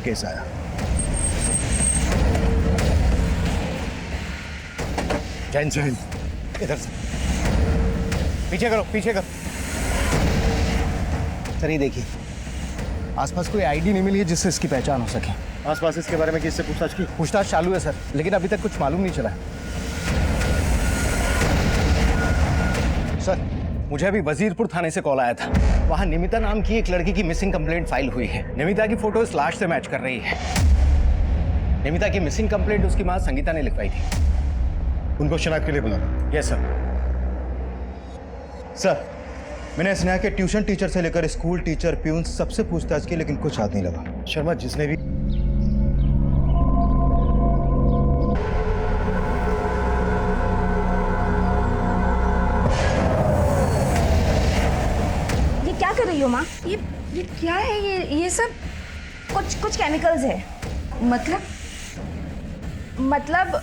Case आया। जैन जैन इधर से पीछे करो, पीछे करो। सर ये देखिए, आसपास कोई आईडी नहीं मिली है जिससे इसकी पहचान हो सके। आसपास इसके बारे में किससे पूछताछ की? पूछताछ चालू है सर, लेकिन अभी तक कुछ मालूम नहीं चला है। सर मुझे अभी वजीरपुर थाने से कॉल आया था। वहां निमिता नाम की एक लड़की की मिसिंग कंप्लेंट फाइल हुई है। निमिता की फोटो इस लाश से मैच कर रही है। निमिता की मिसिंग कंप्लेंट उसकी मां संगीता ने लिखवाई थी। उनको शनाख्त के लिए बुलाना। Yes sir. सर मैंने स्नेहा के ट्यूशन टीचर से लेकर स्कूल टीचर प्यून सबसे पूछताछ की, लेकिन कुछ हाथ नहीं लगा। शर्मा, जिसने भी क्या कर रही हो माँ? ये क्या है? ये सब कुछ केमिकल्स है। मतलब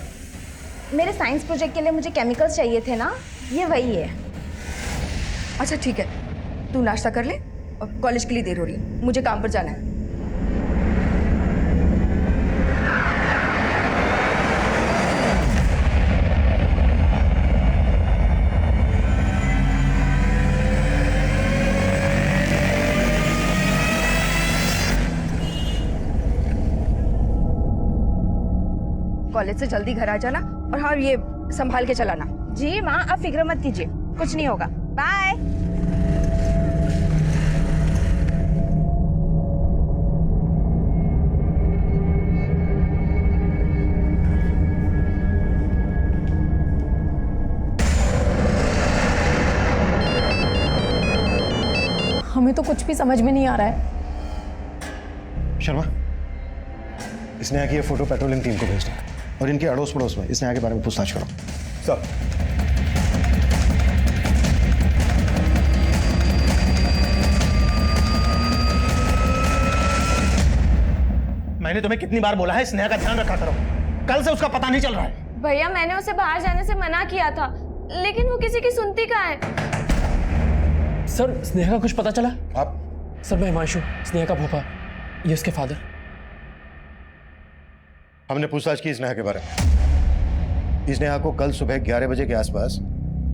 मेरे साइंस प्रोजेक्ट के लिए मुझे केमिकल्स चाहिए थे ना, ये वही है। अच्छा ठीक है, तू नाश्ता कर ले और कॉलेज के लिए देर हो रही है, मुझे काम पर जाना है। कॉलेज से जल्दी घर आ जाना और हाँ ये संभाल के चलाना। जी माँ, आप फिक्र मत कीजिए, कुछ नहीं होगा। बाय। हमें तो कुछ भी समझ में नहीं आ रहा है। शर्मा, स्नेहा की ये फोटो पेट्रोलिंग टीम को भेजना है और इनके अड़ोस पड़ोस में स्नेहा के बारे में पूछताछ करो। सर मैंने तुम्हें कितनी बार बोला है स्नेहा का ध्यान रखा करो। कल से उसका पता नहीं चल रहा है। भैया मैंने उसे बाहर जाने से मना किया था, लेकिन वो किसी की सुनती कहाँ है। सर स्नेहा का कुछ पता चला? आप? सर मैं हिमांशु, स्नेहा का भोपा, ये उसके फादर। हमने पूछताछ की स्नेहा के बारे में। स्नेहा को कल सुबह 11 बजे के आसपास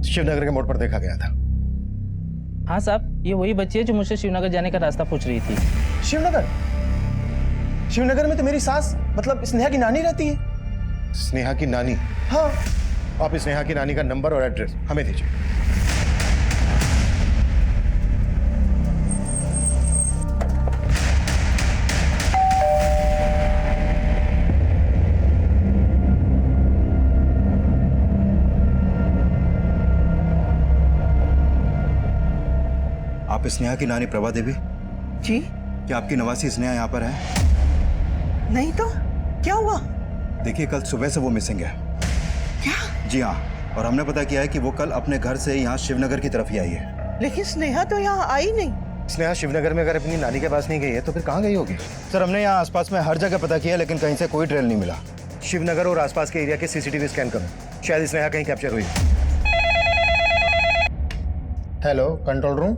शिवनगर के मोड़ पर देखा गया था। हाँ साहब, ये वही बच्ची है जो मुझसे शिवनगर जाने का रास्ता पूछ रही थी। शिवनगर? शिवनगर में तो मेरी सास मतलब स्नेहा की नानी रहती है। स्नेहा की नानी? हाँ। आप स्नेहा की नानी का नंबर और एड्रेस हमें दीजिए। आप स्नेहा की नानी प्रभा देवी? जी? क्या आपकी नवासी स्नेहा यहाँ पर है? नहीं तो क्या हुआ? देखिए कल सुबह से वो मिसिंग है। क्या? जी हाँ, और हमने पता किया है कि वो कल अपने घर से यहाँ शिवनगर की तरफ ही आई है। लेकिन स्नेहा तो यहाँ आई नहीं। स्नेहा शिवनगर में अगर अपनी नानी के पास नहीं गई है तो फिर कहाँ गई होगी? सर हमने यहाँ आसपास में हर जगह पता किया, लेकिन कहीं से कोई ट्रेल नहीं मिला। शिवनगर और आसपास के एरिया के सीसीटीवी स्कैन करो, शायद स्नेहा कहीं कैप्चर हुई। Hello control room.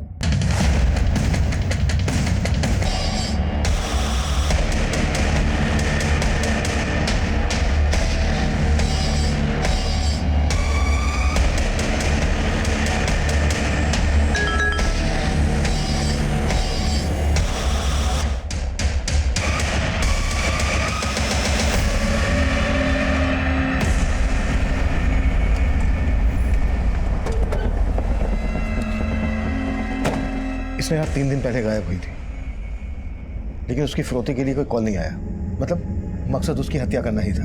स्नेहा 3 दिन पहले गायब हुई थी, लेकिन उसकी फिरौती के लिए कोई कॉल नहीं आया। मतलब मकसद उसकी हत्या करना ही था।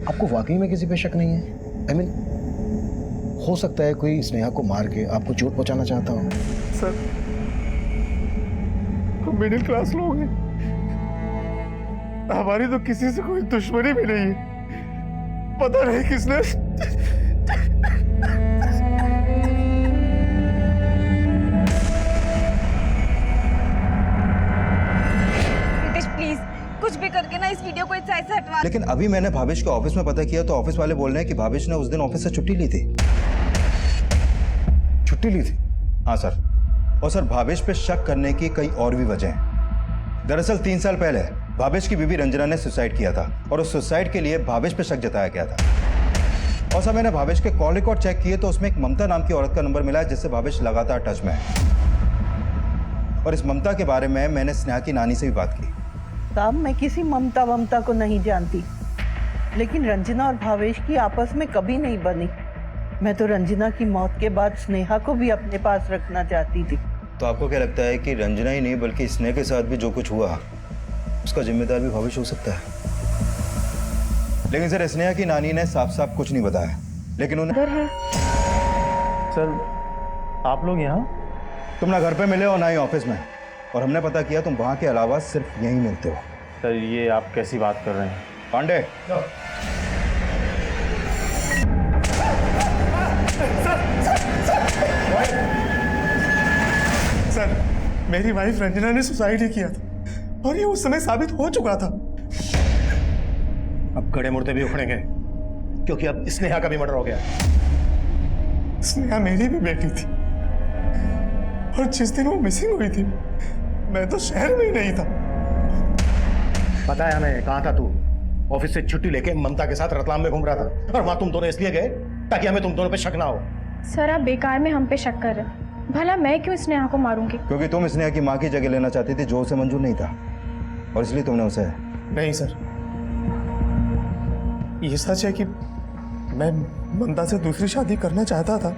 आपको वाकई में किसी पे शक नहीं है? I mean, हो सकता है कोई स्नेहा को मार के आपको चोट पहुंचाना चाहता हो। सर हम मिडिल क्लास लोग हैं, हमारी तो किसी से कोई दुश्मनी भी नहीं है। पता नहीं किसने कुछ भी करके ना इस वीडियो को इस साइड से हटवा। लेकिन अभी मैंने भावेश के ऑफिस में पता किया तो ऑफिस वाले बोल रहे हैं कि भावेश ने उस दिन ऑफिस से छुट्टी ली थी। छुट्टी ली थी? हाँ सर, और सर भावेश पे शक करने की कई और भी वजह हैं। दरअसल 3 साल पहले भावेश की बीवी रंजना ने सुसाइड किया था और उस सुसाइड के लिए भावेश पे शक जताया गया था। और सब मैंने भावेश के कॉल रिकॉर्ड चेक किए तो उसमें एक ममता नाम की औरत का नंबर मिला है जिससे भावेश लगातार टच में है। और इस ममता के बारे में मैंने स्नेहा की नानी से भी बात की। साहब, मैं किसी ममता को नहीं जानती, लेकिन रंजना और भावेश की आपस में कभी नहीं बनी। मैं तो रंजना की मौत के बाद स्नेहा को भी अपने पास रखना चाहती थी। तो आपको क्या लगता है कि रंजना ही नहीं बल्कि स्नेहा के साथ भी जो कुछ हुआ उसका जिम्मेदार भी भावेश हो सकता है? लेकिन सर, स्नेहा की नानी ने साफ साफ कुछ नहीं बताया, लेकिन उन्हें सर आप लोग यहाँ? तुम ना घर पे मिले हो ना ही ऑफिस में, और हमने पता किया तुम वहां के अलावा सिर्फ यहीं मिलते हो। सर ये आप कैसी बात कर रहे हैं? पांडे, सर मेरी वाइफ रंजना ने सुसाइड ही किया था और ये उस समय साबित हो चुका था। अब गड़े मुर्दे भी उखड़ेंगे क्योंकि अब स्नेहा का भी मर्डर हो गया। स्नेहा मेरी भी बेटी थी और जिस दिन वो मिसिंग हुई थी मैं तो शहर में ही नहीं था। पता है हमें, कहाँ था तू? ऑफिस से छुट्टी लेके ममता के साथ रतलाम में घूम रहा था और वहां तुम दोनों इसलिए गए ताकि हमें तुम दोनों पे शक ना हो। सर आप बेकार में हम पे शक कर रहे हैं। भला मैं क्यों स्नेहा को मारूंगी? क्योंकि तुम स्नेहा की माँ की जगह लेना चाहती थी जो उसे मंजूर नहीं था, और इसलिए तुमने उसे। नहीं सर, ये सच है कि मैं ममता से दूसरी शादी करना चाहता था,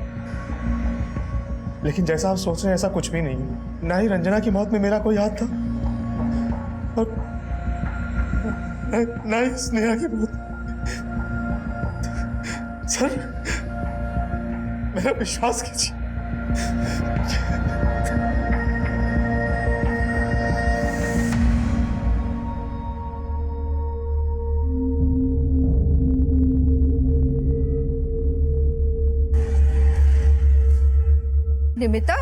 लेकिन जैसा आप सोच रहे हैं ऐसा कुछ भी नहीं है। ना ही रंजना की मौत में मेरा कोई हाथ था और ना ही स्नेहा की मौत। सर मेरा विश्वास कीजिए। निमिता,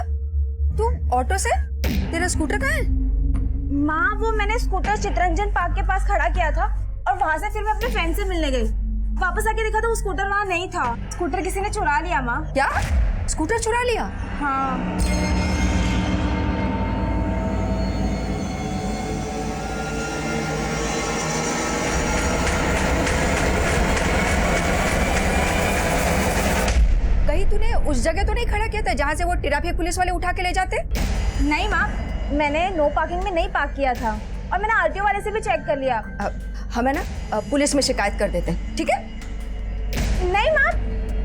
तू ऑटो से? तेरा स्कूटर कहाँ है? माँ, वो मैंने स्कूटर चित्रंजन पार्क के पास खड़ा किया था और वहाँ से फिर मैं अपने फ्रेंड से मिलने गई। वापस आके देखा तो वो स्कूटर वहाँ नहीं था। स्कूटर किसी ने चुरा लिया माँ। क्या? स्कूटर चुरा लिया? हाँ। कहीं तूने उस जगह तो नहीं खड़ा किया था जहाँ से वो ट्रैफिक पुलिस वाले उठा के ले जाते? नहीं माँ, मैंने नो पार्किंग में नहीं पार्क किया था और मैंने आरटीओ वाले से भी चेक कर लिया। हमें ना पुलिस में शिकायत कर देते हैं, ठीक है? नहीं माँ,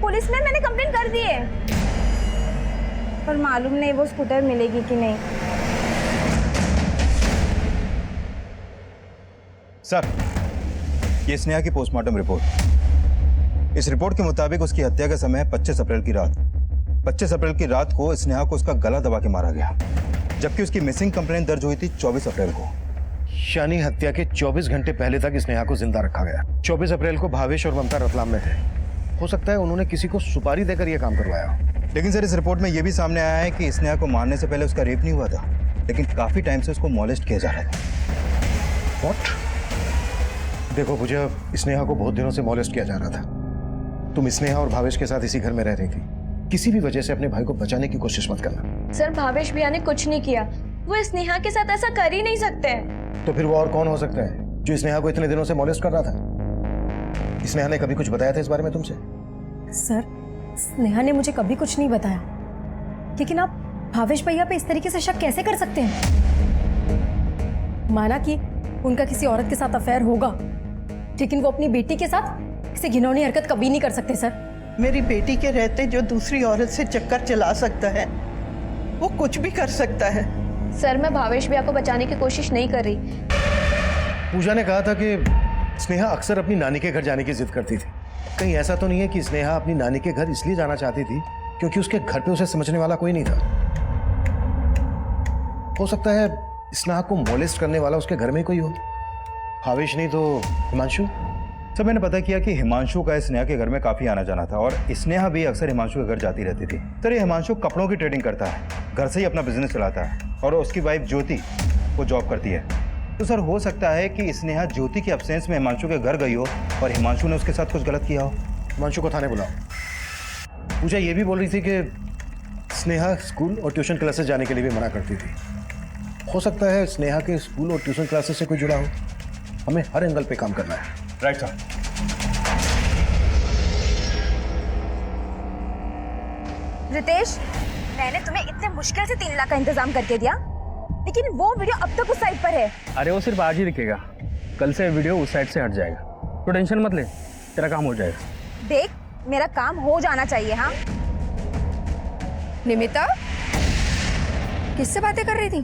पुलिस में मैंने कंप्लेंट कर दी है, पर मालूम नहीं वो स्कूटर मिलेगी कि नहीं। सर, ये स्नेहा की पोस्टमार्टम रिपोर्ट। इस रिपोर्ट के मुताबिक उसकी हत्या का समय है 25 अप्रैल की रात। 25 अप्रैल की रात को स्नेहा को उसका गला दबा के मारा गया, जबकि उसकी मिसिंग कंप्लेंट दर्ज हुई थी 24 अप्रैल को। यानी हत्या के 24 घंटे पहले तक स्नेहा को जिंदा रखा गया। 24 अप्रैल को भावेश और ममता रतलाम में थे। हो सकता है उन्होंने किसी को सुपारी देकर यह काम करवाया हो। लेकिन सर, इस रिपोर्ट में यह भी सामने आया है कि स्नेहा को मारने से पहले उसका रेप नहीं हुआ था, लेकिन काफी टाइम से उसको मॉलेस्ट किया जा रहा था। व्हाट? देखो पूजा, स्नेहा को बहुत दिनों से मॉलेस्ट किया जा रहा था। तुम स्नेहा और भावेश के साथ इसी घर में रह रही थी। किसी भी वजह से अपने भाई को बचाने की कोशिश मत करना। सर, भावेश भैया ने कुछ नहीं किया। वो स्नेहा के साथ ऐसा कर ही नहीं सकते। तो फिर वो और कौन हो सकता है जो स्नेहा को इतने दिनों से मॉलेस्ट कर रहा था? स्नेहा ने कभी कुछ बताया था इस बारे में तुमसे? सर स्नेहा ने मुझे कभी कुछ नहीं बताया, लेकिन आप भावेश भैया पे इस तरीके से शक कैसे कर सकते हैं? माना कि उनका किसी औरत के साथ अफेयर होगा, लेकिन वो अपनी बेटी के साथ किसी घिनौनी हरकत कभी नहीं कर सकते। सर, मेरी बेटी के रहते जो दूसरी औरत से चक्कर चला सकता है वो कुछ भी कर सकता है। सर, मैं भावेश भैया को बचाने की कोशिश नहीं कर रही। पूजा ने कहा था कि स्नेहा अक्सर अपनी नानी के घर जाने की जिद करती थी। कहीं ऐसा तो नहीं है कि स्नेहा अपनी नानी के घर इसलिए जाना चाहती थी क्योंकि उसके घर पे उसे समझने वाला कोई नहीं था? हो सकता है स्नेहा को मॉलेस्ट करने वाला उसके घर में कोई हो। भावेश नहीं तो हिमांशु। सर, मैंने पता किया कि हिमांशु का स्नेहा के घर में काफी आना जाना था और स्नेहा भी अक्सर हिमांशु के घर जाती रहती थी। सर, ये हिमांशु कपड़ों की ट्रेडिंग करता है, घर से ही अपना बिजनेस चलाता है, और उसकी वाइफ ज्योति वो जॉब करती है। तो सर, हो सकता है कि स्नेहा ज्योति के एब्सेंस में हिमांशु के घर गई हो और हिमांशु ने उसके साथ कुछ गलत किया हो। हिमांशु को थाने बुलाओ। पूजा ये भी बोल रही थी कि स्नेहा स्कूल और ट्यूशन क्लासेस जाने के लिए भी मना करती थी। हो सकता है स्नेहा के स्कूल और ट्यूशन क्लासेस से कोई जुड़ा हो। हमें हर एंगल पे काम करना है। Right sir. रितेश, मैंने तुम्हें इतने मुश्किल से 3 लाख का इंतजाम करके दिया, लेकिन वो वीडियो अब तक उस साइट पर है। अरे वो सिर्फ आज ही दिखेगा, कल से वीडियो उस साइड से हट जाएगा। तो टेंशन मत ले, तेरा काम हो जाएगा। देख, मेरा काम हो जाना चाहिए। हाँ निमिता, किससे बातें कर रही थी?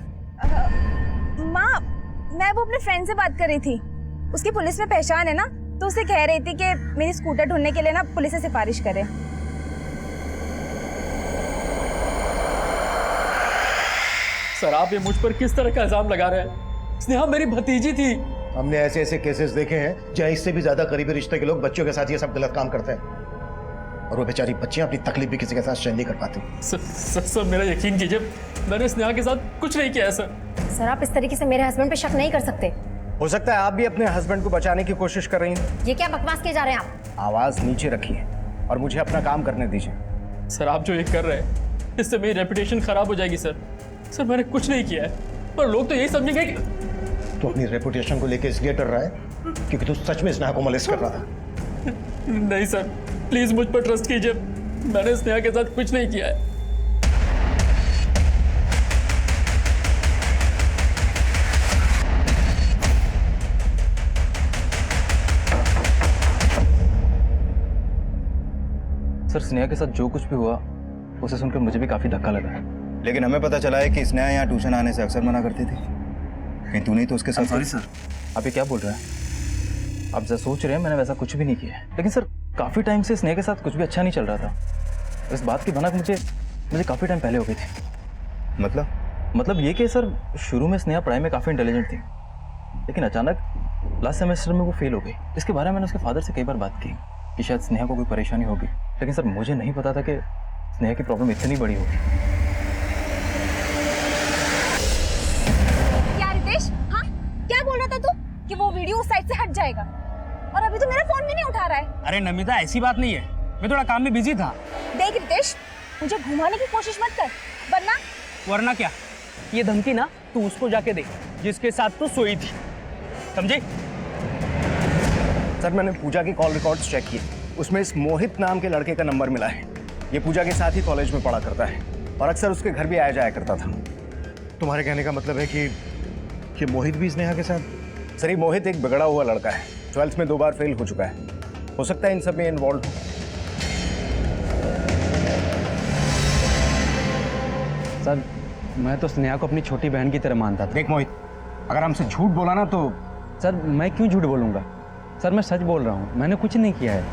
माँ, मैं वो अपने फ्रेंड से बात कर रही थी। उसकी पुलिस में पहचान है ना, तो उसे कह रही थी कि मेरी स्कूटर ढूंढने के लिए ना पुलिस से सिफारिश करे। सर आप ये मुझ पर किस तरह का इल्जाम लगा रहे हैं? स्नेहा मेरी भतीजी थी। हमने ऐसे ऐसे केसेस देखे हैं जहाँ इससे भी ज्यादा करीबी रिश्ते के लोग बच्चों के साथ ये सब गलत काम करते हैं, और वो बेचारी बच्चियां अपनी तकलीफ भी किसी के साथ शेयर नहीं कर पाती। सर मेरा यकीन कीजिए, मैंने स्नेहा के साथ कुछ नहीं किया है सर। सर आप इस तरीके से मेरे हस्बैंड पे शक नहीं कर सकते। हो सकता है आप भी अपने हस्बैंड को बचाने की कोशिश कर रही हैं। ये क्या बकवास किए जा रहे हैं आप? आवाज नीचे रखिए और मुझे अपना काम करने दीजिए। सर आप जो ये कर रहे हैं, इससे मेरी रेपुटेशन खराब हो जाएगी सर। सर मैंने कुछ नहीं किया है, पर लोग तो यही समझेंगे कि तो अपनी रेपुटेशन को लेकर इसलिए डर रहा है क्योंकि तू सच में स्नेहा को मोलेस्ट कर रहा था। नहीं सर, प्लीज मुझ पर ट्रस्ट कीजिए, मैंने स्नेहा के साथ कुछ नहीं किया है। सर स्नेहा के साथ जो कुछ भी हुआ उसे सुनकर मुझे भी काफी धक्का लगा है, लेकिन हमें पता चला है कि स्नेहा यहाँ ट्यूशन आने से अक्सर मना करती थी। कहीं तू नहीं तो उसके साथ? Sorry sir. आप ये क्या बोल रहे हैं? आप जैसा सोच रहे हैं मैंने वैसा कुछ भी नहीं किया है, लेकिन सर काफी टाइम से स्नेहा के साथ कुछ भी अच्छा नहीं चल रहा था। इस बात की भनक मुझे काफी टाइम पहले हो गई थी। मतलब ये कि सर शुरू में स्नेहा पढ़ाई में काफी इंटेलिजेंट थी, लेकिन अचानक लास्ट सेमेस्टर में वो फेल हो गई। इसके बारे में मैंने उसके फादर से कई बार बात की कि शायद स्नेहा को कोई परेशानी होगी, लेकिन सर मुझे नहीं पता था कि स्नेहा की प्रॉब्लम इतनी बड़ी होगी। क्या रितेश? हाँ, क्या बोल रहा था तू कि वो वीडियो उस साइड से हट जाएगा, और अभी तो मेरा फोन भी नहीं उठा रहा है। अरे नमिता ऐसी बात नहीं है, मैं थोड़ा काम में बिजी था। देख रितेश, मुझे घुमाने की कोशिश मत कर, वरना क्या, ये धमकी ना तू उसको जाके दे जिसके साथ तू सोई थी, समझे? सर मैंने पूजा की कॉल रिकॉर्ड्स चेक किए, उसमें इस मोहित नाम के लड़के का नंबर मिला है। ये पूजा के साथ ही कॉलेज में पढ़ा करता है और अक्सर उसके घर भी आया जाया करता था। तुम्हारे कहने का मतलब है कि मोहित भी स्नेहा के साथ? सर ये मोहित एक बिगड़ा हुआ लड़का है, 12th में 2 बार फेल हो चुका है। हो सकता है इन सब में इन्वॉल्व हो। सर मैं तो स्नेहा को अपनी छोटी बहन की तरह मानता था। देख मोहित, अगर हमसे झूठ बोला ना तो। सर मैं क्यों झूठ बोलूँगा? सर मैं सच बोल रहा हूँ, मैंने कुछ नहीं किया है।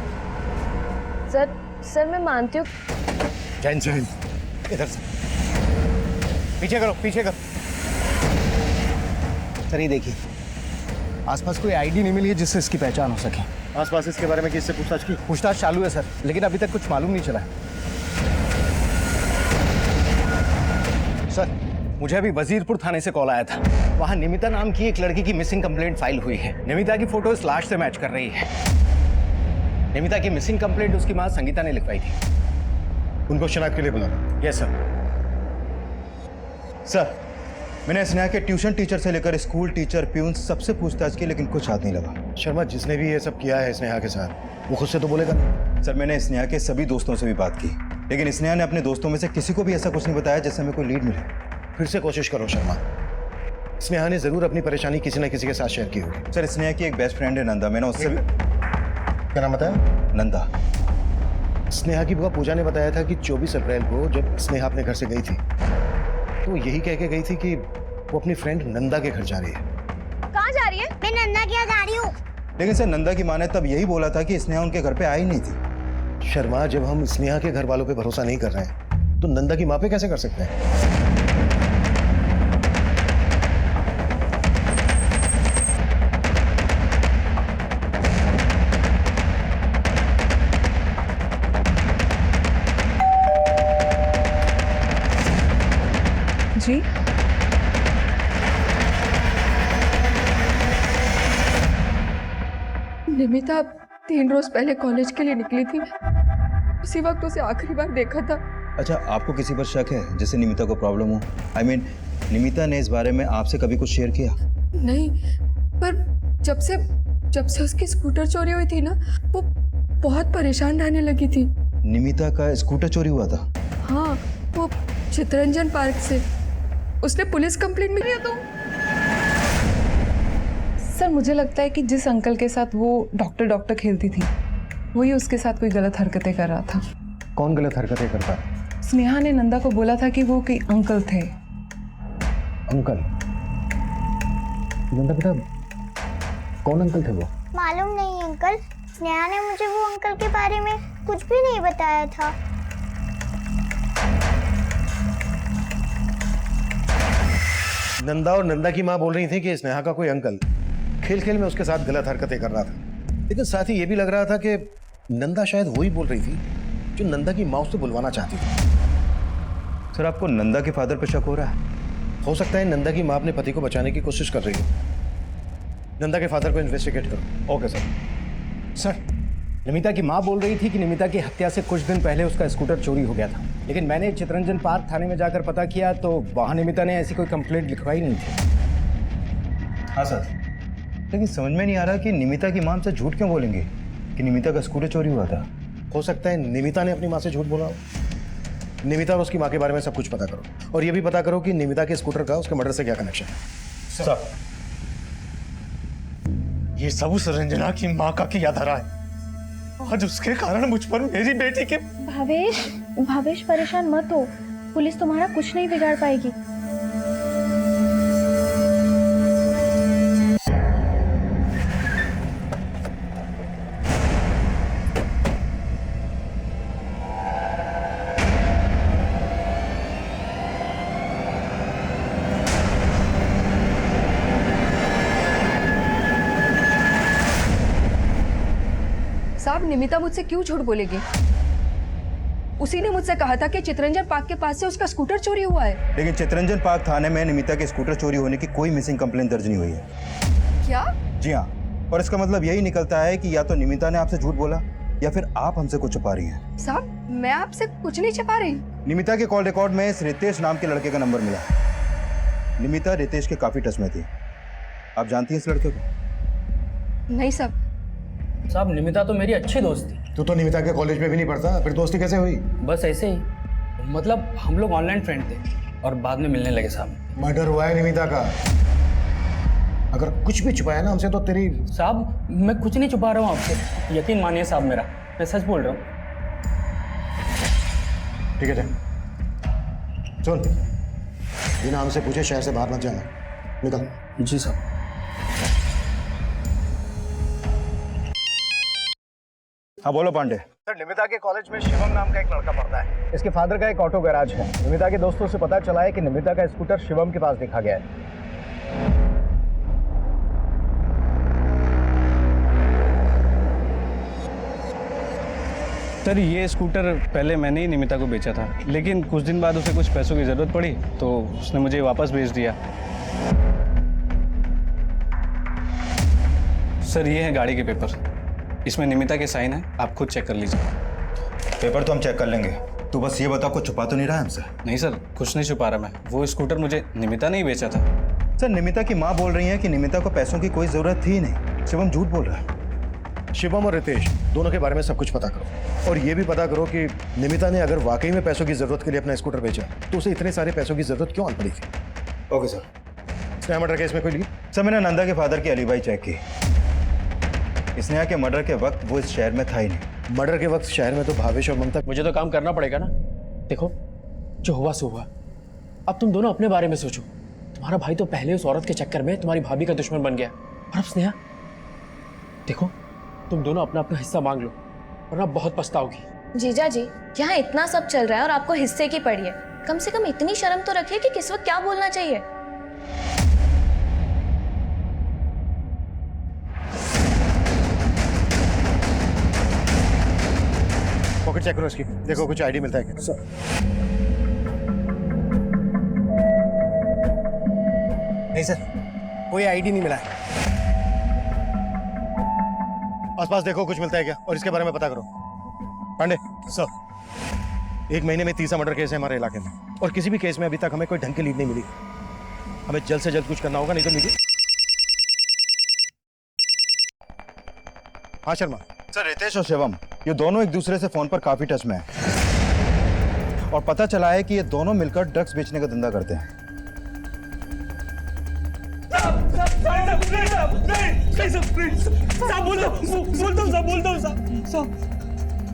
सर मैं मानती हूँ। जैन जैन इधर से पीछे करो, पीछे करो। सर ये देखिए, आसपास कोई आईडी नहीं मिली है जिससे इसकी पहचान हो सके। आसपास इसके बारे में किससे पूछताछ की? पूछताछ चालू है सर, लेकिन अभी तक कुछ मालूम नहीं चला है। सर मुझे अभी वजीरपुर थाने से कॉल आया था। वहां निमिता नाम की एक लड़की की मिसिंग कंप्लेंट फाइल हुई है। निमिता की फोटो इस लाश से मैच कर रही है। निमिता की मिसिंग कंप्लेंट उसकी मां संगीता ने लिखवाई थी। उनको शनाख्त के लिए बुलाना। Yes sir. सर मैंने स्नेहा के ट्यूशन टीचर से लेकर स्कूल टीचर प्यून सबसे पूछताछ की, लेकिन कुछ हाथ नहीं लगा। शर्मा, जिसने भी ये सब किया है स्नेहा के साथ, वो खुद से तो बोलेगा नहीं। सर मैंने स्नेहा के सभी दोस्तों से भी बात की, लेकिन स्नेहा ने अपने दोस्तों में से किसी को भी ऐसा कुछ नहीं बताया जिससे हमें कोई लीड मिले। फिर से कोशिश करो शर्मा, स्नेहा ने जरूर अपनी परेशानी किसी न किसी के साथ शेयर की होगी। सर स्नेहा की एक बेस्ट फ्रेंड है नंदा, मैंने उससे भी। क्या नाम बताया? नंदा। स्नेहा की बुआ पूजा ने बताया था कि 24 अप्रैल को जब स्नेहा अपने घर से गई थी तो यही कह के गई थी कि वो अपनी फ्रेंड नंदा के घर जा रही है। कहाँ जा रही है? मैं नंदा के यहाँ जा रही हूँ। लेकिन सर नंदा की माँ ने तब यही बोला था कि स्नेहा उनके घर पे आई नहीं थी। शर्मा, जब हम स्नेहा के घर वालों पे भरोसा नहीं कर रहे हैं तो नंदा की माँ पे कैसे कर सकते हैं? जी निमिता 3 रोज पहले कॉलेज के लिए निकली थी। उसी वक्त उसे आखिरी बार देखा था। अच्छा, आपको किसी पर शक है जिससे निमिता को प्रॉब्लम हो? आई मीन, निमिता ने इस बारे में आपसे कभी कुछ शेयर किया? नहीं, पर जब से उसकी स्कूटर चोरी हुई थी ना, वो बहुत परेशान रहने लगी थी। निमिता का स्कूटर चोरी हुआ था? हाँ, वो चितरंजन पार्क से। उसने पुलिस कंप्लेंट भी किया तो। सर मुझे लगता है कि जिस अंकल के साथ वो डॉक्टर खेलती थी, वही उसके साथ कोई गलत हरकतें कर रहा था। कौन गलत हरकतें करता है? स्नेहा ने नंदा को बोला था कि वो कोई अंकल थे। अंकल? नंदा बेटा, कौन अंकल थे वो? मालूम नहीं अंकल, स्नेहा ने मुझे वो अंकल के बारे में कुछ भी नहीं बताया था। नंदा और नंदा की माँ बोल रही थी कि स्नेहा का कोई अंकल खेल खेल में उसके साथ गलत हरकतें कर रहा था, लेकिन साथ ही ये भी लग रहा था कि नंदा शायद वही बोल रही थी जो नंदा की माँ उससे बुलवाना चाहती थी। सर, आपको नंदा के फादर पर शक हो रहा है? हो सकता है नंदा की माँ अपने पति को बचाने की कोशिश कर रही हो। नंदा के फादर को इन्वेस्टिगेट करो। Okay sir. सर, निमिता की माँ बोल रही थी कि निमिता की हत्या से कुछ दिन पहले उसका स्कूटर चोरी हो गया था, लेकिन मैंने चितरंजन पार्क थाने में जाकर पता किया तो वहाँ निमिता ने ऐसी कोई कंप्लेंट लिखवाई नहीं थी। हाँ सर, लेकिन समझ में नहीं आ रहा कि निमिता की माँ से झूठ क्यों बोलेंगे कि निमिता का स्कूटर चोरी हुआ था। हो सकता है निमिता ने अपनी माँ से झूठ बोला हो। निमिता और उसकी माँ के बारे में सब कुछ पता करो, और ये भी पता करो कि निमिता के स्कूटर का उसके मर्डर से क्या कनेक्शन है। सर, ये सब उस रंजना की माँ का किया धरा है। आज उसके कारण मुझ पर मेरी बेटी के। भावेश परेशान मत हो, पुलिस तुम्हारा कुछ नहीं बिगाड़ पाएगी। साहब, निमिता मुझसे क्यों झूठ बोलेगी? उसी ने मुझसे कहा था कि चितरंजन पार्क के पास से उसका स्कूटर चोरी हुआ है। लेकिन चितरंजन पार्क थाने में निमिता के स्कूटर चोरी होने की कोई मिसिंग कंप्लेंट दर्ज नहीं हुई है। क्या? जी हाँ, और इसका मतलब यही निकलता है कि या तो निमिता ने आपसे झूठ बोला या फिर आप हमसे कुछ छुपा रही हैं। साहब, मैं आपसे कुछ नहीं छुपा रही। निमिता के कॉल रिकॉर्ड में इस रितेश नाम के लड़के का नंबर मिला। निमिता रितेश के काफी टच में थी। आप जानती हैं इस लड़के को? नहीं साहब। साहब, निमिता तो मेरी अच्छी दोस्त थी। तू तो निमिता के कॉलेज में भी नहीं पढ़ता, फिर दोस्ती कैसे हुई? बस ऐसे ही, मतलब हम लोग ऑनलाइन फ्रेंड थे और बाद में मिलने लगे साहब। मर्डर हुआ है निमिता का। अगर कुछ भी छुपाया ना हमसे तो तेरी। साहब, मैं कुछ नहीं छुपा रहा हूँ आपसे, यकीन मानिए साहब मेरा, मैं सच बोल रहा हूँ। ठीक है, सुन, बिना हमसे पूछे शहर से बाहर मत जाना, निकल। जी साहब। हाँ बोलो पांडे। सर, निमिता के कॉलेज में शिवम नाम का एक लड़का पढ़ता है। इसके फादर का एक ऑटो गैराज है। निमिता के दोस्तों से पता चला है कि निमिता का स्कूटर शिवम के पास देखा गया है। सर, ये स्कूटर पहले मैंने ही निमिता को बेचा था, लेकिन कुछ दिन बाद उसे कुछ पैसों की ज़रूरत पड़ी तो उसने मुझे वापस भेज दिया। सर, ये है गाड़ी के पेपर, इसमें निमिता के साइन है, आप खुद चेक कर लीजिए। पेपर तो हम चेक कर लेंगे, तू बस ये बता कुछ छुपा तो नहीं रहा है हमसे? नहीं सर, कुछ नहीं छुपा रहा मैं, वो स्कूटर मुझे निमिता ने ही बेचा था। सर, निमिता की माँ बोल रही है कि निमिता को पैसों की कोई ज़रूरत थी नहीं, शिवम झूठ बोल रहा है। शिवम और रितेश दोनों के बारे में सब कुछ पता करो, और ये भी पता करो कि निमिता ने अगर वाकई में पैसों की जरूरत के लिए अपना स्कूटर बेचा तो उसे इतने सारे पैसों की जरूरत क्यों आ पड़ी थी। Okay sir. Sneha murder case में कोई लीड? सर, मैंने नंदा के फादर की एलिबाई चेक की। स्नेहा के मर्डर के वक्त वो इस शहर में था ही नहीं। मर्डर के वक्त शहर में तो भावेश और ममता। मुझे तो काम करना पड़ेगा ना। देखो, जो हुआ सो हुआ, अब तुम दोनों अपने बारे में सोचो। तुम्हारा भाई तो पहले उस औरत के चक्कर में तुम्हारी भाभी का दुश्मन बन गया, और अब स्नेहा। देखो, तुम दोनों अपना अपना हिस्सा मांग लो, वरना बहुत पछताओगी। जीजा जी, यहाँ इतना सब चल रहा है और आपको हिस्से की पड़ी है। कम से कम इतनी शर्म तो रखिए कि किस वक्त क्या बोलना चाहिए। पॉकेट चेक करो इसकी, देखो कुछ आईडी मिलता है क्या? सर, नहीं सर, कोई आईडी नहीं मिला है। आसपास देखो कुछ मिलता है क्या, और इसके बारे में पता करो। पांडे, सर, 1 महीने में 30 मर्डर केस है हमारे इलाके में, और किसी भी केस में अभी तक हमें कोई ढंग की लीड नहीं मिली। हमें जल्द से जल्द कुछ करना होगा, नहीं तो मीडिया। हाँ शर्मा सर, रितेश और शिवम ये दोनों एक दूसरे से फोन पर काफी टच में हैं और पता चला है कि ये दोनों मिलकर ड्रग्स बेचने का धंधा करते हैं।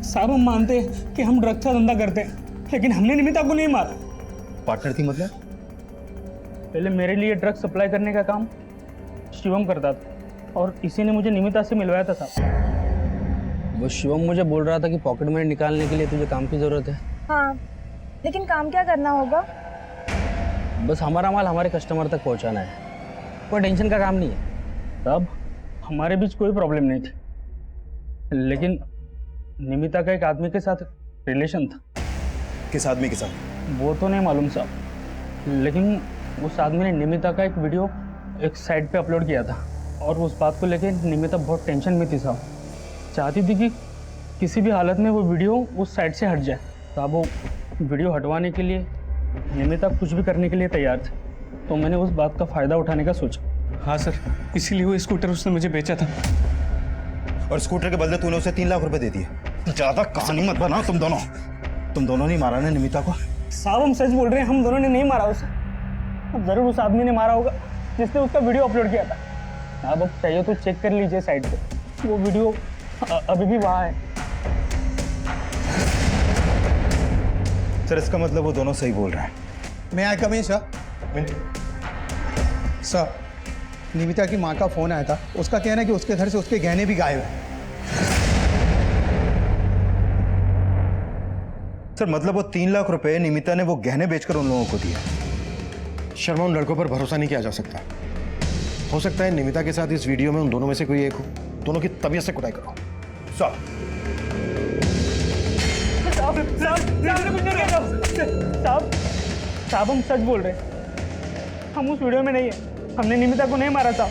साहब हम मानते हैं कि हम ड्रग्स का धंधा करते हैं, लेकिन हमने निमिता को नहीं मारा। पार्टनर थी मतलब? पहले मेरे लिए ड्रग्स सप्लाई करने का काम शिवम करता था और इसी ने मुझे निमिता से मिलवाया था साहब। वो शिवम मुझे बोल रहा था कि पॉकेट मनी निकालने के लिए तुझे काम की जरूरत है। हाँ, लेकिन काम क्या करना होगा? बस हमारा माल हमारे कस्टमर तक पहुंचाना है, कोई टेंशन का काम नहीं है। तब हमारे बीच कोई प्रॉब्लम नहीं थी, लेकिन निमिता का एक आदमी के साथ रिलेशन था। किस आदमी के साथ? वो तो नहीं मालूम साहब, लेकिन उस आदमी ने निमिता का एक वीडियो एक साइट पे अपलोड किया था और उस बात को लेकर निमिता बहुत टेंशन में थी साहब। चाहती थी कि किसी भी हालत में वो वीडियो उस साइट से हट जाए। साहब वो वीडियो हटवाने के लिए निमिता कुछ भी करने के लिए तैयार थे, तो मैंने उस बात का फ़ायदा उठाने का सोचा। हाँ सर, इसीलिए वो स्कूटर उसने मुझे बेचा था। और स्कूटर के बदले तूने उसे 3 लाख रुपए दे दिए। ज्यादा कहानी मत बना। तुम दोनों नहीं मारा ना निमिता को? साहब हम सच बोल रहे हैं, हम दोनों ने नहीं मारा उसे। अब जरूर उस आदमी ने मारा होगा जिसने उसका वीडियो अपलोड किया था। साहब अब चाहिए तो चेक कर लीजिए साइट पे, वो वीडियो अभी भी वहाँ है। सर इसका मतलब वो दोनों सही बोल रहे हैं। मैं आई कम इन सर? सर, निमिता की माँ का फोन आया था, उसका कहना है कि उसके घर से उसके गहने भी गायब हैं। सर मतलब वो 3 लाख रुपए निमिता ने वो गहने बेचकर उन लोगों को दिया। शर्मा, उन लड़कों पर भरोसा नहीं किया जा सकता। हो सकता है निमिता के साथ इस वीडियो में उन दोनों में से कोई एक हो। दोनों की तबीयत से कुटाई करो। साहब हम सच बोल रहे हैं, हम उस वीडियो में नहीं है, हमने निमिता को नहीं मारा था।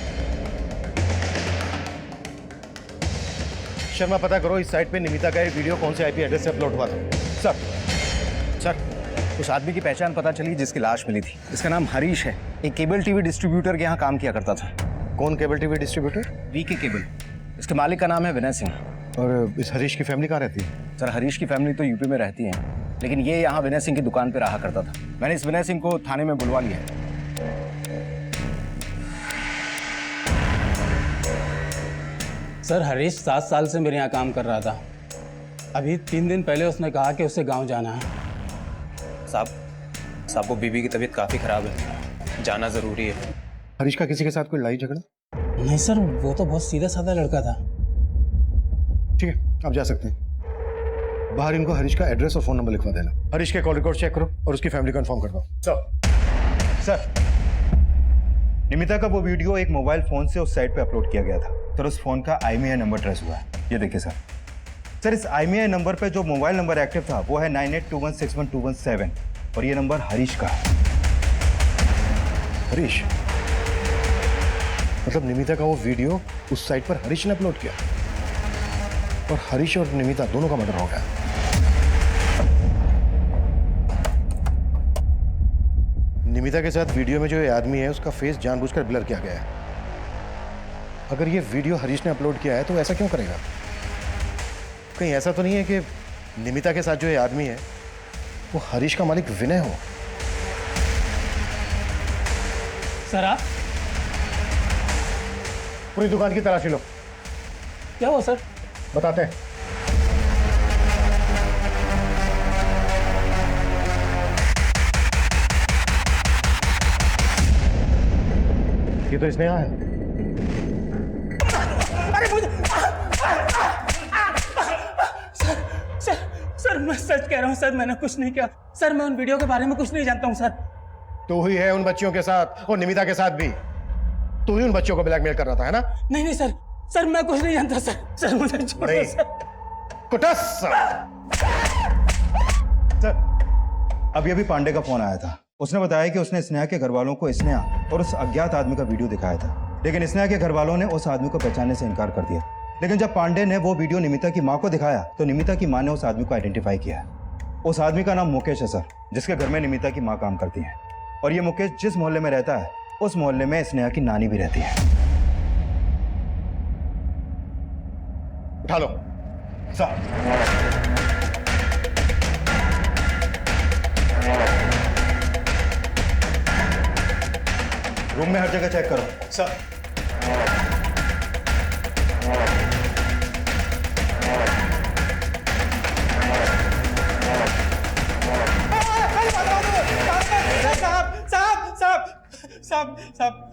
शर्मा, पता करो इस साइट पे निमिता का ये वीडियो कौन से आईपी एड्रेस से अपलोड हुआ था। सर, उस आदमी की पहचान पता चली जिसकी लाश मिली थी। इसका नाम हरीश है, एक केबल टीवी डिस्ट्रीब्यूटर के यहाँ काम किया करता था। कौन cable TV distributor? VK cable. इसके मालिक का नाम है विनय सिंह। और इस हरीश की फैमिली कहाँ रहती है? सर हरीश की फैमिली तो यूपी में रहती है, लेकिन ये यहाँ विनय सिंह की दुकान पे रहा करता था। मैंने इस विनय सिंह को थाने में बुलवा लिया है। सर हरीश 7 साल से मेरे यहाँ काम कर रहा था। अभी 3 दिन पहले उसने कहा कि उसे गांव जाना है। साहब को बीबी की तबीयत काफ़ी ख़राब है, जाना ज़रूरी है। हरीश का किसी के साथ कोई लड़ाई झगड़ा? नहीं सर, वो तो बहुत सीधा साधा लड़का था। ठीक है, आप जा सकते हैं। बाहर इनको हरीश का एड्रेस और फ़ोन नंबर लिखवा देना। हरीश के कॉल रिकॉर्ड चेक करो और उसकी फैमिली को इन्फॉर्म कर दो। सर निमिता का वो वीडियो एक मोबाइल फोन से उस साइट पे अपलोड किया गया था। सर उस फोन का IMEI नंबर ट्रेस हुआ है, ये देखिए सर। सर इस IMEI नंबर पे जो मोबाइल नंबर एक्टिव था वो है 9821612217 और ये नंबर हरीश का है। हरीश? मतलब निमिता का वो वीडियो उस साइट पर हरीश ने अपलोड किया और हरीश और निमिता दोनों का मर्डर हो गया। निमिता के साथ वीडियो में जो ये आदमी है उसका फेस जानबूझकर ब्लर किया गया है। अगर ये वीडियो हरीश ने अपलोड किया है तो ऐसा क्यों करेगा? कहीं ऐसा तो नहीं है कि निमिता के साथ जो ये आदमी है वो हरीश का मालिक विनय हो? सर आप पूरी दुकान की तलाशी लो। क्या हुआ सर? बताते हैं। ये तो स्नेहा है। अरे मुझे सर मैं सच कह रहा हूँ सर, मैंने कुछ नहीं किया सर। मैं उन वीडियो के बारे में कुछ नहीं जानता हूँ सर। तू ही है उन बच्चियों के साथ और निमिता के साथ भी। तू ही उन बच्चों को ब्लैकमेल कर रहा था, है ना? नहीं सर मैं कुछ नहीं जानता सर। सर मुझे छोड़ दो सर। कुटस। सर अभी पांडे का फोन आया था। उसने बताया कि उसने स्नेहा के घर वालों को स्नेहा और उस अज्ञात आदमी का वीडियो दिखाया था, लेकिन स्नेहा के घर वालों ने उस आदमी को पहचानने से इनकार कर दिया। लेकिन जब पांडे ने वो वीडियो निमिता की माँ को दिखाया तो निमिता की माँ ने उस आदमी को आइडेंटिफाई किया। उस आदमी का नाम मुकेश है सर, जिसके घर में निमिता की माँ काम करती है। और ये मुकेश जिस मोहल्ले में रहता है उस मोहल्ले में स्नेहा की नानी भी रहती है। उठा लो सर। रूम में हर जगह चेक करो सर।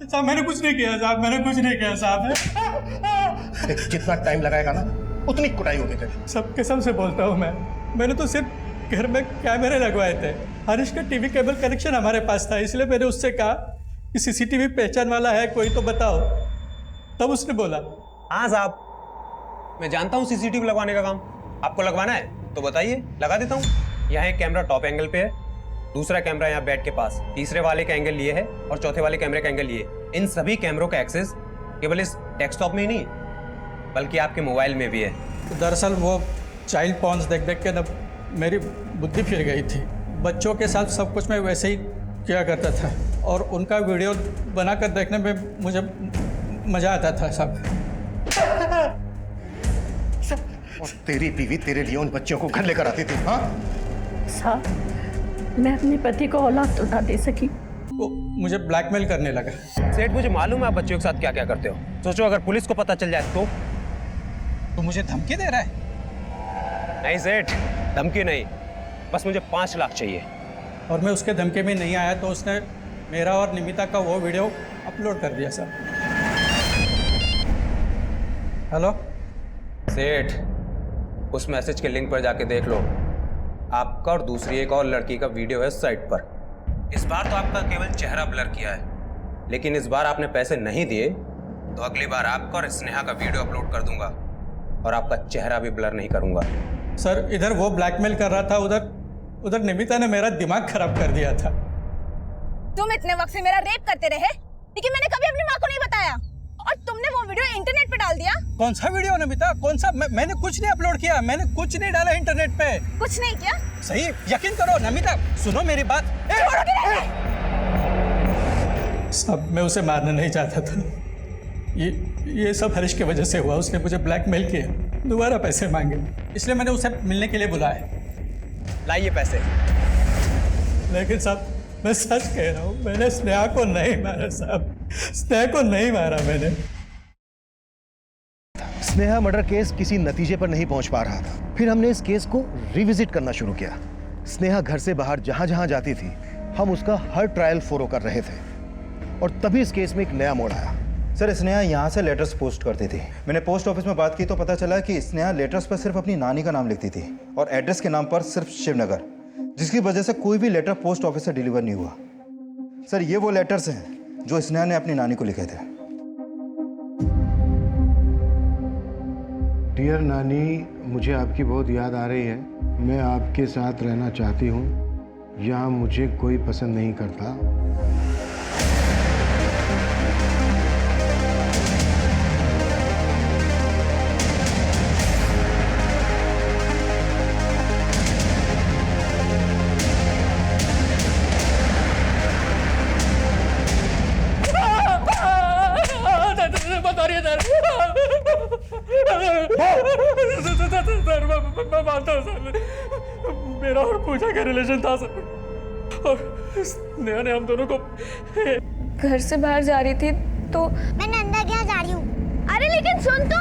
साहब मैंने कुछ नहीं किया साहब, मैंने कुछ नहीं किया साहब। जितना टाइम लगाएगा ना उतनी कुटाई होगी तेरी। सबके सबसे बोलता हूँ मैंने तो सिर्फ घर में कैमरे लगवाए थे। हरीश का टीवी केबल कनेक्शन हमारे पास था, इसलिए मैंने उससे कहा कि सीसीटीवी पहचान वाला है कोई तो बताओ। तब उसने बोला हाँ साहब, मैं जानता हूँ सीसीटीवी लगवाने का काम। आपको लगवाना है तो बताइए, लगा देता हूँ। यहाँ एक कैमरा टॉप एंगल पे है, दूसरा कैमरा यहाँ बेड के पास, तीसरे वाले का एंगल ये है और चौथे वाले कैमरे का एंगल ये। इन सभी कैमरों का एक्सेस केवल इस डेस्कटॉप में ही नहीं बल्कि आपके मोबाइल में भी है। दरअसल वो चाइल्ड पॉन्स देख देख के ना मेरी बुद्धि फिर गई थी। बच्चों के साथ सब कुछ मैं वैसे ही किया करता था और उनका वीडियो बनाकर देखने में मुझे मज़ा आता था सब। और तेरी बीवी तेरे लिए उन बच्चों को घर लेकर आती थी। हाँ साहब, मैं अपने पति को औलाद तो ना दे सकी। वो मुझे ब्लैकमेल करने लगा। सेठ, मुझे मालूम है आप बच्चों के साथ क्या क्या करते हो। सोचो अगर पुलिस को पता चल जाए तो। तू मुझे धमकी दे रहा है? नहीं सेठ, धमकी नहीं, बस मुझे 5 लाख चाहिए। और मैं उसके धमकी में नहीं आया तो उसने मेरा और निमिता का वो वीडियो अपलोड कर दिया सर। हेलो सेठ, उस मैसेज के लिंक पर जाके देख लो। आपका और दूसरी एक और लड़की का वीडियो है साइट पर। इस बार तो आपका केवल चेहरा ब्लर किया है, लेकिन इस बार आपने पैसे नहीं दिए तो अगली बार आपका और स्नेहा का वीडियो अपलोड कर दूंगा और आपका चेहरा भी ब्लर नहीं करूंगा। सर, इधर वो ब्लैकमेल कर रहा था, उधर निमिता ने मेरा दिमाग खराब कर दिया था। तुम इतने वक्त से मेरा रेप करते रहे, लेकिन मैंने कभी अपनी माँ को नहीं बताया और तुमने वो वीडियो इंटरनेट पे डाल दिया। कौन सा वीडियो नमिता, कौन सा? मैंने कुछ नहीं अपलोड किया, मैंने कुछ नहीं डाला इंटरनेट पे। कुछ नहीं किया? सही, यकीन करो नमिता, सुनो मेरी बात। सब मैं उसे मारना नहीं चाहता था। ये सब हरीश की वजह से हुआ। उसने मुझे ब्लैकमेल किया, दोबारा पैसे मांगे, इसलिए मैंने उसे मिलने के लिए बुलाया। लाइए पैसे। लेकिन साहब, मैं सच कह रहा हूँ, मैंने स्नेहा को नहीं मारा साहब, स्नेहा को नहीं मारा मैंने। स्नेहा मर्डर केस किसी नतीजे पर नहीं पहुंच पा रहा था। फिर हमने इस केस को रिविजिट करना शुरू किया। स्नेहा घर से बाहर जहां जहां जाती थी, हम उसका हर ट्रायल फॉलो कर रहे थे और तभी इस केस में एक नया मोड़ आया। सर, स्नेहा यहाँ से लेटर्स पोस्ट करती थी। मैंने पोस्ट ऑफिस में बात की तो पता चला कि स्नेहा लेटर्स पर सिर्फ अपनी नानी का नाम लिखती थी और एड्रेस के नाम पर सिर्फ शिवनगर, जिसकी वजह से कोई भी लेटर पोस्ट ऑफिस से डिलीवर नहीं हुआ। सर, ये वो लेटर्स हैं जो स्नेहा ने अपनी नानी को लिखे थे। डियर नानी, मुझे आपकी बहुत याद आ रही है। मैं आपके साथ रहना चाहती हूँ। यहाँ मुझे कोई पसंद नहीं करता। मैं मानता हूँ सर, मेरा और पूजा का रिलेशन था सर, और स्नेहा ने हम दोनों को घर से बाहर जा रही थी तो मैं नंदा के यहाँ जा रही हूँ। अरे लेकिन सुन तो।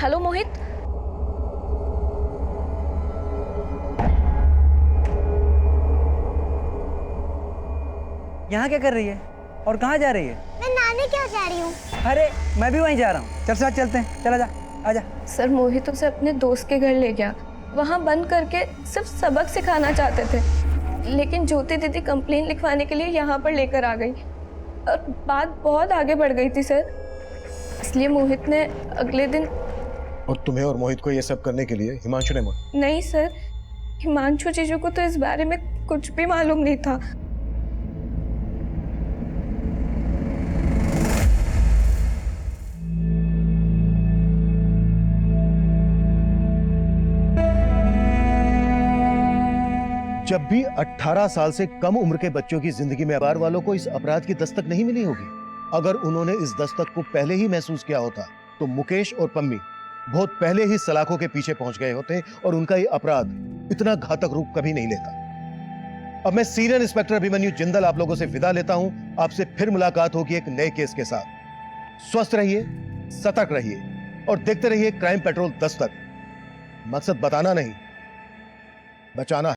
हेलो मोहित, यहाँ क्या कर रही है और कहाँ जा रही है? मैं नानी के यहाँ जा रही हूँ। अरे मैं भी वहीं जा रहा हूँ, चल साथ चलते हैं, चला जा, आजा। सर, मोहित उसे अपने दोस्त के घर ले गया। वहाँ बंद करके सिर्फ सबक सिखाना चाहते थे, लेकिन ज्योति दीदी कंप्लेन लिखवाने के लिए यहाँ पर लेकर आ गई और बात बहुत आगे बढ़ गई थी सर। इसलिए मोहित ने अगले दिन। और तुम्हें और मोहित को ये सब करने के लिए हिमांशु ने नहीं सर, हिमांशु जीजू को तो इस बारे में कुछ भी मालूम नहीं था। जब भी 18 साल से कम उम्र के बच्चों की जिंदगी में परिवार वालों को इस अपराध की दस्तक नहीं मिली होगी। अगर उन्होंने इस दस्तक को पहले ही महसूस किया होता तो मुकेश और पम्मी बहुत पहले ही सलाखों के पीछे पहुंच गए होते और उनका ये अपराध इतना घातक रूप कभी नहीं लेता। अब मैं सीनियर इंस्पेक्टर अभिमन्यु जिंदल आप लोगों से विदा लेता हूं। आपसे फिर मुलाकात होगी एक नए केस के साथ। स्वस्थ रहिए, सतर्क रहिए और देखते रहिए क्राइम पेट्रोल दस्तक। मकसद बताना नहीं, बचाना है।